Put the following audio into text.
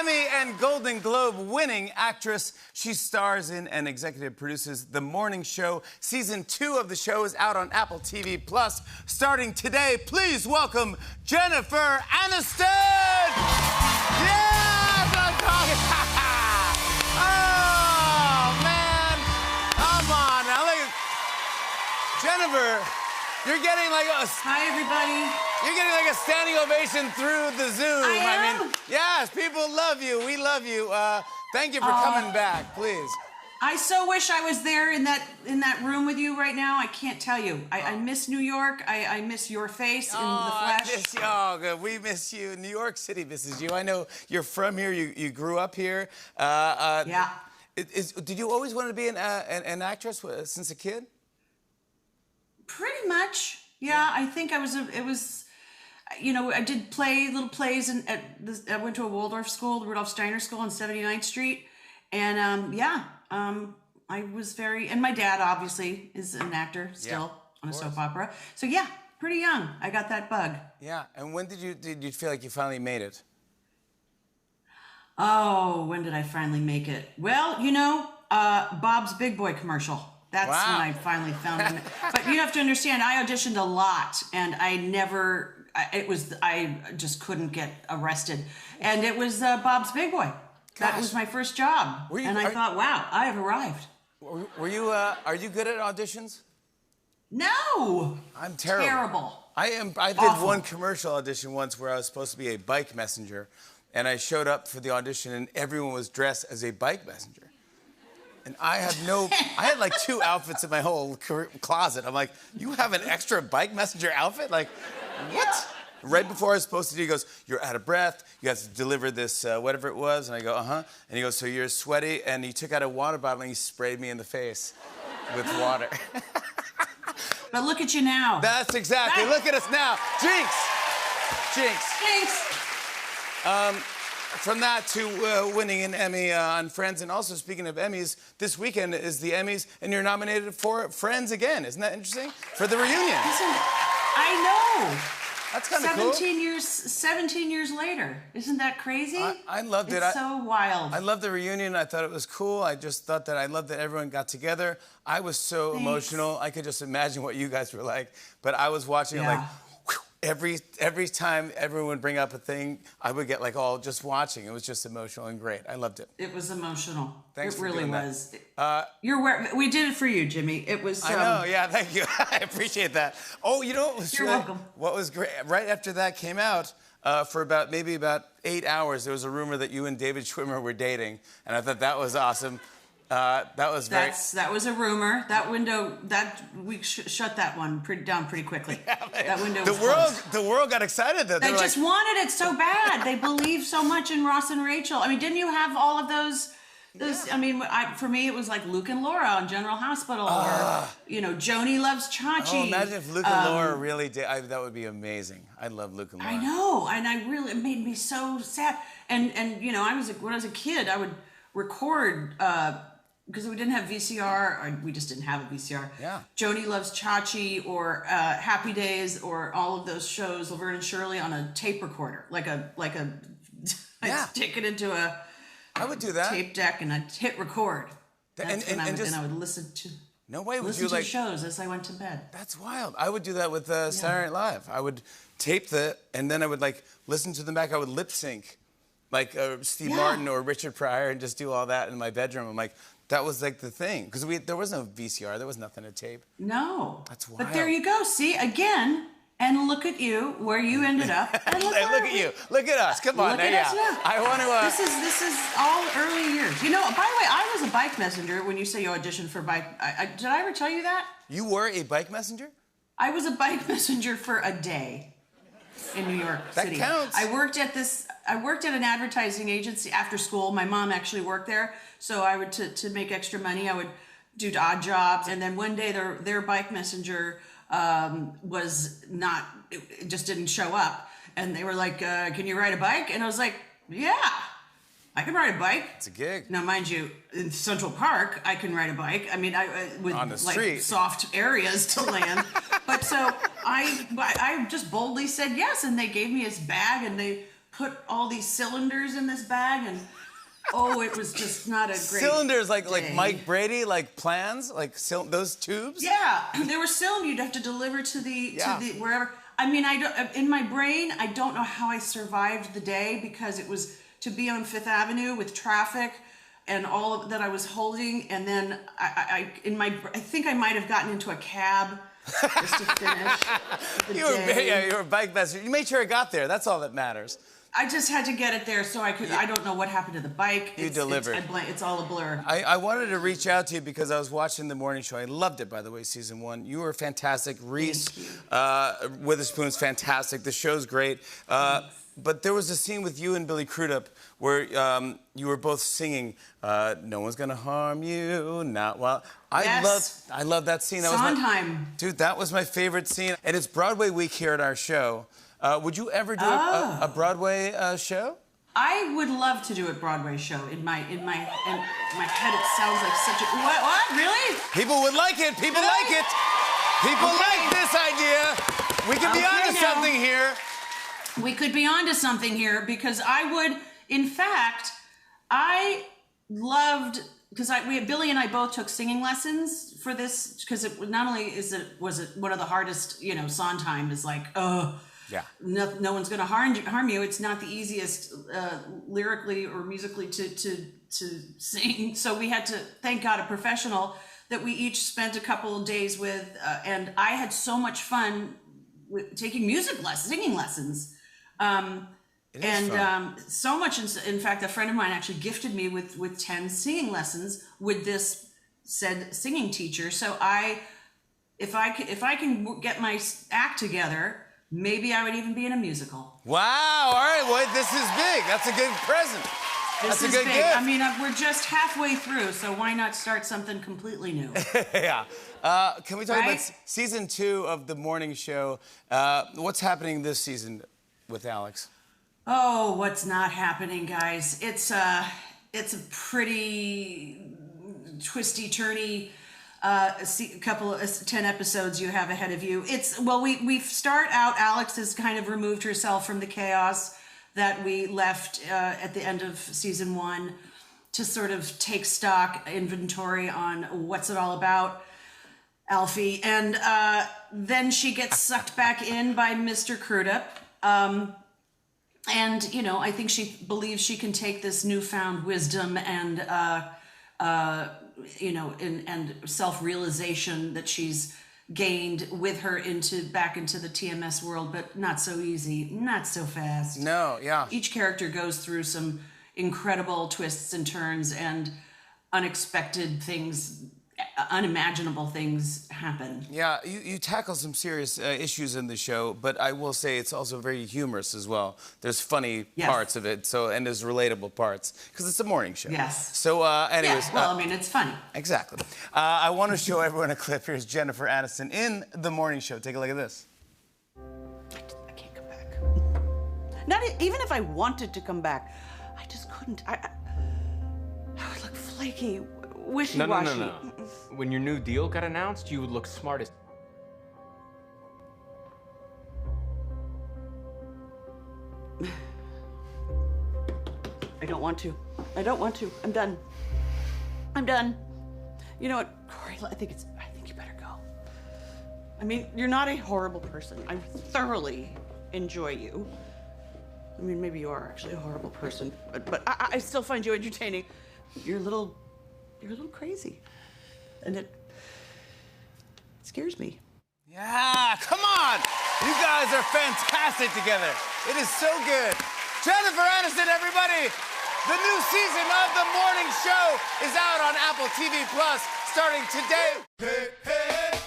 Emmy and Golden Globe winning actress. She stars in and executive produces The Morning Show. Season 2 of the show is out on Apple TV Plus starting today. Please welcome Jennifer Aniston! Yeah, that's what I'm talking about. Oh, man. Come on now. Look at Jennifer. You're getting like a... Hi, everybody. You're getting like a standing ovation through the Zoom. I am? Yes, people love you. We love you. Thank you for coming back, please. I so wish I was there in that room with you right now. I can't tell you. I miss New York. I miss your face in the flesh. I miss you. Oh, good. We miss you. New York City misses you. I know you're from here. You grew up here. Yeah. Did you always want to be an actress since a kid? Pretty much. Yeah. I think I was. You know, I did little plays, I went to a Waldorf school, the Rudolf Steiner School on 79th Street, and I was very. And my dad obviously is an actor still on a soap opera. So yeah, pretty young, I got that bug. Yeah. And when did you feel like you finally made it? Oh, when did I finally make it? Well, you know, Bob's Big Boy commercial. That's when I finally found him. But you have to understand, I auditioned a lot, and I just couldn't get arrested. And it was Bob's Big Boy. That was my first job. I thought, wow, I have arrived. Are you good at auditions? No. I'm terrible. Terrible. I did one commercial audition once where I was supposed to be a bike messenger, and I showed up for the audition, and everyone was dressed as a bike messenger. And I had like 2 outfits in my whole closet. I'm like, you have an extra bike messenger outfit? Like, what? Yeah. Right before I was supposed to do, he goes, you're out of breath. You have to deliver this, whatever it was. And I go, uh-huh. And he goes, so you're sweaty. And he took out a water bottle and he sprayed me in the face with water. But look at you now. That's exactly. Look at us now. Jinx. From that to winning an Emmy on Friends. And also, speaking of Emmys, this weekend is the Emmys, and you're nominated for Friends again. Isn't that interesting? For the reunion. I know. That's kind of cool. 17 years later. Isn't that crazy? I loved it. It's so wild. I loved the reunion. I thought it was cool. I just thought that I loved that everyone got together. I was so emotional. I could just imagine what you guys were like. But I was watching it like... Every time everyone would bring up a thing, I would get like all just watching. It was just emotional and great. I loved it. It was emotional. Thanks it for really doing was. That. We did it for you, Jimmy. It was. I know. Yeah, thank you. I appreciate that. Oh, you know what was You're welcome. What was great? Right after that came out, for maybe about 8 hours, there was a rumor that you and David Schwimmer were dating, and I thought that was awesome. That was very... That was a rumor. That window, we shut that one down pretty quickly. Yeah, that window was closed. The world got excited, though. They just wanted it so bad. They believed so much in Ross and Rachel. I mean, didn't you have all of those? I mean, for me, it was like Luke and Laura on General Hospital, or you know, Joni Loves Chachi. Oh, imagine if Luke and Laura really did. That would be amazing. I love Luke and Laura. I know, and it made me so sad. And you know, when I was a kid, I would record. Because we didn't have VCR, or we just didn't have a VCR. Yeah. Joni Loves Chachi, or Happy Days, or all of those shows, Laverne and Shirley, on a tape recorder, I'd stick it into a. I would do that. Tape deck, and I'd hit record. And I would listen to. No way would listen you to like shows as I went to bed. That's wild. I would do that with Saturday Night Live. I would tape and then I would like listen to them back. I would lip sync, like Steve Martin or Richard Pryor, and just do all that in my bedroom. I'm like. That was like the thing, because there was no VCR, there was nothing to tape. No. That's wild. But there you go. See, again, and look at you, where you ended up. And look at you. Look at us. Come on. Look at us now. I want to... This is all early years. You know, by the way, I was a bike messenger when you say you auditioned for bike. Did I ever tell you that? You were a bike messenger? I was a bike messenger for a day in New York City. That counts. I worked at an advertising agency after school. My mom actually worked there, so I would to make extra money. I would do odd jobs, and then one day their bike messenger was not. It just didn't show up, and they were like, "Can you ride a bike?" And I was like, "Yeah, I can ride a bike." It's a gig. Now, mind you, in Central Park, I can ride a bike. I mean, with on the street. Like soft areas to land. But so I just boldly said yes, and they gave me his bag, and they put all these cylinders in this bag, and oh, it was just not a great Cylinders like day. Mike Brady, like plans, like those tubes. Yeah, there were cylinders you'd have to deliver to the wherever. I mean, I don't, in my brain, I don't know how I survived the day, because it was to be on Fifth Avenue with traffic and all of that I was holding, and then I think I might have gotten into a cab just to finish the day. You were a bike messenger. You made sure it got there. That's all that matters. I just had to get it there so I could. I don't know what happened to the bike. You delivered. It's all a blur. I wanted to reach out to you because I was watching the morning show. I loved it, by the way, season 1. You were fantastic. Reese Witherspoon's fantastic. The show's great. But there was a scene with you and Billy Crudup where you were both singing "No One's Gonna Harm You," not while. Yes. I love that scene. Sondheim. Dude, that was my favorite scene. And it's Broadway week here at our show. Would you ever do a Broadway show? I would love to do a Broadway show. In my head, it sounds like such a what? Really? People would like it. People like it. People like this idea. We could be onto something here. We could be onto something here, because I would, in fact, I loved, because Billy and I both took singing lessons for this, because it not only was it one of the hardest, Sondheim is like, no one's going to harm you. It's not the easiest lyrically or musically to sing. So we had to, thank God, a professional that we each spent a couple of days with, and I had so much fun with taking singing lessons. So much, in fact, a friend of mine actually gifted me with 10 singing lessons with this said singing teacher. So if I can get my act together, maybe I would even be in a musical. Wow! All right, well, this is big. That's a good present. That's a good gift. I mean, we're just halfway through, so why not start something completely new? Yeah. Can we talk about season 2 of the morning show? What's happening this season with Alex? Oh, what's not happening, guys? It's a pretty twisty, turny couple of 10 episodes you have ahead of you. We start out, Alex has kind of removed herself from the chaos that we left at the end of season 1 to sort of take stock inventory on what's it all about, Alfie. And then she gets sucked back in by Mr. Crudup. And, I think she believes she can take this newfound wisdom and, and self-realization that she's gained with her back into the TMS world, but not so easy, not so fast. No, yeah. Each character goes through some incredible twists and turns, and unexpected things, unimaginable things happen. Yeah, you tackle some serious issues in the show, but I will say it's also very humorous as well. There's funny parts of it, and there's relatable parts, because it's a morning show. Yes. So, anyways. It's funny. Exactly. I want to show everyone a clip. Here's Jennifer Aniston in the morning show. Take a look at this. I can't come back. Even if I wanted to come back, I just couldn't. I would look flaky, wishy-washy. No. When your new deal got announced, you would look smart as... I don't want to. I'm done. You know what, Corey, I think you better go. I mean, you're not a horrible person. I thoroughly enjoy you. I mean, maybe you are actually a horrible person, but I still find you entertaining. You're a little crazy. And it scares me. Yeah, come on! You guys are fantastic together. It is so good. Jennifer Aniston, everybody! The new season of The Morning Show is out on Apple TV Plus starting today. Hey, hey, hey.